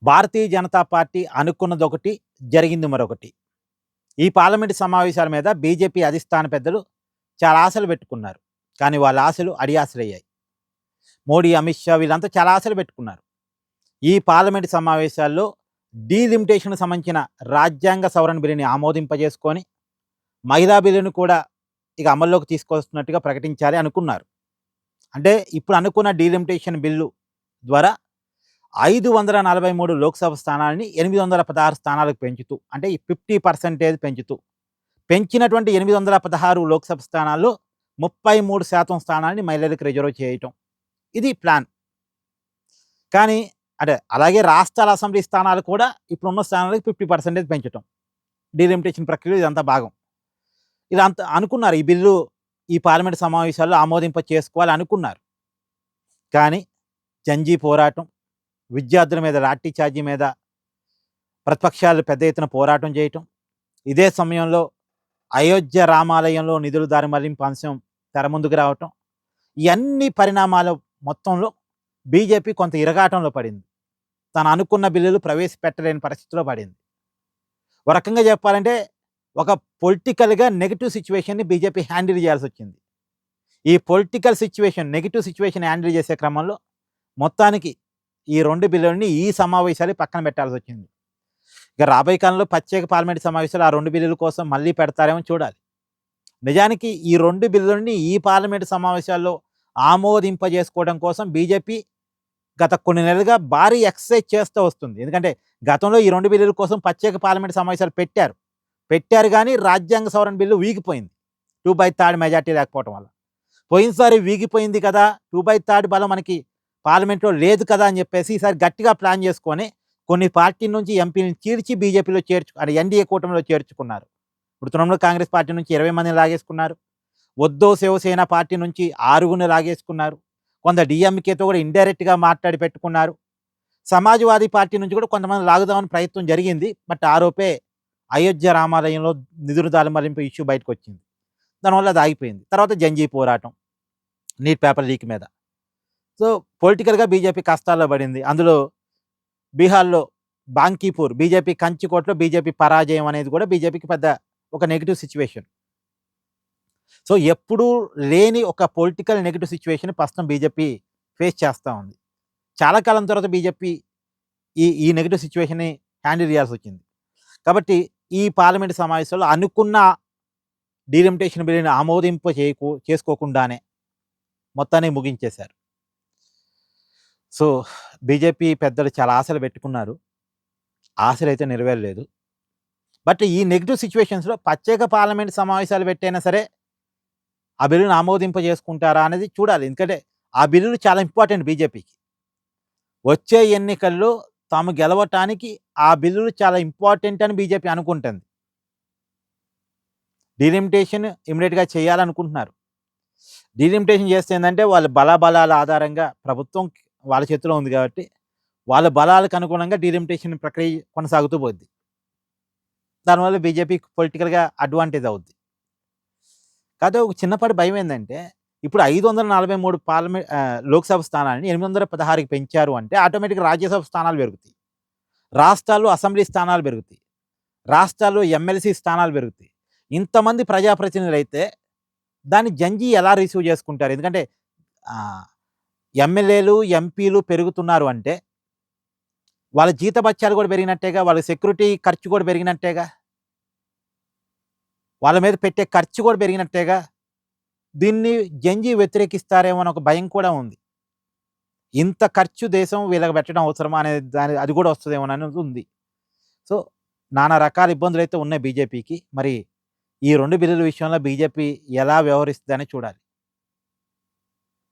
Bharatiya Janata party అనుకున్నదొకటి, జరిగింది మరొకటి. ఈ పార్లమెంటు సమావేశాల మీద బీజేపీ అధిష్టాన పెద్దలు చాలా ఆశలు పెట్టుకున్నారు. కానీ వాళ్ళ ఆశలు అడియాసలయ్యాయి. మోడీ, అమిత్ షా వీళ్ళంతా చాలా ఆశలు పెట్టుకున్నారు. ఈ పార్లమెంటు సమావేశాల్లో డీలిమిటేషన్‌కి సంబంధించిన రాజ్యాంగ సవరణ బిల్లుని ఆమోదింపజేసుకొని, మహిళా బిల్లును కూడా ఇక అమల్లోకి తీసుకొస్తున్నట్టుగా ప్రకటించాలి అనుకున్నారు. అంటే ఇప్పుడు అనుకున్న డీలిమిటేషన్ బిల్లు ద్వారా 543 లోక్సభ స్థానాలని 816 స్థానాలకు పెంచుతూ, అంటే ఈ 50% పెంచుతూ, పెంచినటువంటి 816 లోక్సభ స్థానాల్లో 33% స్థానాన్ని మహిళలకు రిజర్వ్ చేయటం. ఇది ప్లాన్. కానీ అంటే అలాగే రాష్ట్రాల అసెంబ్లీ స్థానాలు కూడా ఇప్పుడున్న స్థానాలకు 50% పెంచటం. డీలిమిటేషన్ ప్రక్రియలో ఇదంతా భాగం. ఇదంతా అనుకున్నారు. ఈ బిల్లు ఈ పార్లమెంట్ సమావేశాల్లో ఆమోదింప చేసుకోవాలి అనుకున్నారు. కానీ జంజీ పోరాటం, విద్యార్థుల మీద లాఠీ చార్జీ మీద ప్రతిపక్షాలు పెద్ద ఎత్తున పోరాటం చేయటం, ఇదే సమయంలో అయోధ్య రామాలయంలో నిధుల దారి మళ్లింపు అంశం తెర ముందుకు రావటం, ఇవన్నీ పరిణామాల మొత్తంలో బీజేపీ కొంత ఇరగాటంలో పడింది. తను అనుకున్న బిల్లులు ప్రవేశపెట్టలేని పరిస్థితిలో పడింది. ఒక రకంగా చెప్పాలంటే ఒక పొలిటికల్‌గా నెగెటివ్ సిచ్యువేషన్‌ని బీజేపీ హ్యాండిల్ చేయాల్సి వచ్చింది. ఈ political situation, negative situation handle చేసే క్రమంలో మొత్తానికి ఈ 2 బిల్లులని ఈ సమావేశాలు పక్కన పెట్టాల్సి వచ్చింది. ఇక రాబోయే కాలంలో ప్రత్యేక పార్లమెంట్ సమావేశాలు ఆ 2 బిల్లుల కోసం మళ్ళీ పెడతారేమో చూడాలి. నిజానికి ఈ 2 బిల్లులని ఈ పార్లమెంట్ సమావేశాల్లో ఆమోదింపజేసుకోవడం కోసం బీజేపీ గత కొన్ని నెలలుగా భారీ ఎక్సర్సైజ్ చేస్తూ వస్తుంది. ఎందుకంటే గతంలో ఈ 2 బిల్లుల కోసం ప్రత్యేక పార్లమెంట్ సమావేశాలు పెట్టారు కానీ రాజ్యాంగ సవరణ బిల్లు వీగిపోయింది. 2/3 మెజార్టీ లేకపోవడం వల్ల. పోయినసారి వీగిపోయింది కదా, 2/3 బలం మనకి పార్లమెంట్లో లేదు కదా అని చెప్పేసి ఈసారి గట్టిగా ప్లాన్ చేసుకొని కొన్ని పార్టీల నుంచి ఎంపీని చీల్చి బీజేపీలో అంటే ఎన్డీఏ కూటమిలో చేర్చుకున్నారు. ఇప్పుడు తృణమూల్ కాంగ్రెస్ పార్టీ నుంచి 20 మందిని లాగేసుకున్నారు. ఉద్ధవ్ శివసేన పార్టీ నుంచి 6గురిని లాగేసుకున్నారు. కొంత డీఎంకేతో కూడా ఇండైరెక్ట్‌గా మాట్లాడి పెట్టుకున్నారు. సమాజ్వాదీ పార్టీ నుంచి కూడా కొంతమంది లాగుదామని ప్రయత్నం జరిగింది. బట్ ఆరోపే అయోధ్య రామాలయంలో నిధుల దారి మళ్లింపు ఇష్యూ బయటకు వచ్చింది. దానివల్ల అది ఆగిపోయింది. తర్వాత జంజీ పోరాటం, నీట్ పేపర్ లీక్ మీద. సో పొలిటికల్‌గా బీజేపీ కష్టాల్లో పడింది. అందులో బీహార్‌లో బాంకీపూర్, బీజేపీ కంచుకోటలో బీజేపీ పరాజయం అనేది కూడా బీజేపీకి పెద్ద ఒక నెగెటివ్ సిచ్యువేషన్. సో ఎప్పుడూ లేని ఒక పొలిటికల్ నెగెటివ్ సిచ్యువేషన్ ప్రస్తుతం బీజేపీ ఫేస్ చేస్తూ ఉంది. చాలా కాలం తర్వాత బీజేపీ ఈ నెగెటివ్ సిచ్యువేషన్‌ని హ్యాండిల్ చేయాల్సి వచ్చింది. కాబట్టి ఈ పార్లమెంట్ సమావేశంలో అనుకున్న డీలిమిటేషన్ బిల్లుని చేసుకోకుండానే మొత్తాన్ని ముగించేశారు. సో బీజేపీ పెద్దలు చాలా ఆశలు పెట్టుకున్నారు. ఆశలైతే నెరవేరలేదు. బట్ ఈ నెగెటివ్ సిచ్యువేషన్స్‌లో ప్రత్యేక పార్లమెంట్ సమావేశాలు పెట్టైనా సరే ఆ బిల్లుని ఆమోదింపజేసుకుంటారా అనేది చూడాలి. ఎందుకంటే ఆ బిల్లులు చాలా ఇంపార్టెంట్ బీజేపీకి. వచ్చే ఎన్నికల్లో తాము గెలవటానికి ఆ బిల్లులు చాలా ఇంపార్టెంట్ అని బీజేపీ అనుకుంటుంది. డీలిమిటేషన్ ఇమ్మీడియేట్‌గా చేయాలనుకుంటున్నారు. డీలిమిటేషన్ చేస్తే ఏందంటే వాళ్ళ బలాబలాల ఆధారంగా ప్రభుత్వం వాళ్ళ చేతిలో ఉంది కాబట్టి వాళ్ళ బలాలకు అనుగుణంగా డీలిమిటేషన్ ప్రక్రియ కొనసాగుతూ పోద్ది. దానివల్ల బీజేపీకి పొలిటికల్‌గా అడ్వాంటేజ్ అవుద్ది. కాకపోతే ఒక చిన్నపాటి భయం ఏందంటే ఇప్పుడు 543 లోక్సభ స్థానాలని 816కి పెంచారు అంటే ఆటోమేటిక్‌గా రాజ్యసభ స్థానాలు పెరుగుతాయి. రాష్ట్రాల్లో అసెంబ్లీ స్థానాలు పెరుగుతాయి. రాష్ట్రాల్లో ఎమ్మెల్సీ స్థానాలు పెరుగుతాయి. ఇంతమంది ప్రజాప్రతినిధులైతే దాన్ని జంజీ ఎలా రిసీవ్ చేసుకుంటారు? ఎందుకంటే ఎమ్మెల్యేలు, ఎంపీలు పెరుగుతున్నారు అంటే వాళ్ళ జీతభత్యాలు కూడా పెరిగినట్టేగా, వాళ్ళ సెక్యూరిటీ ఖర్చు కూడా పెరిగినట్టేగా, వాళ్ళ మీద పెట్టే ఖర్చు కూడా పెరిగినట్టేగా. దీన్ని జంజీ వ్యతిరేకిస్తారేమో అని ఒక భయం కూడా ఉంది. ఇంత ఖర్చు దేశం వీళ్ళకి పెట్టడం అవసరమా అనేది అది కూడా వస్తుందేమో అనేది ఉంది. సో నానా రకాల ఇబ్బందులు అయితే ఉన్నాయి బీజేపీకి. మరి ఈ 2 బిల్లుల విషయంలో బీజేపీ ఎలా వ్యవహరిస్తుందని చూడాలి.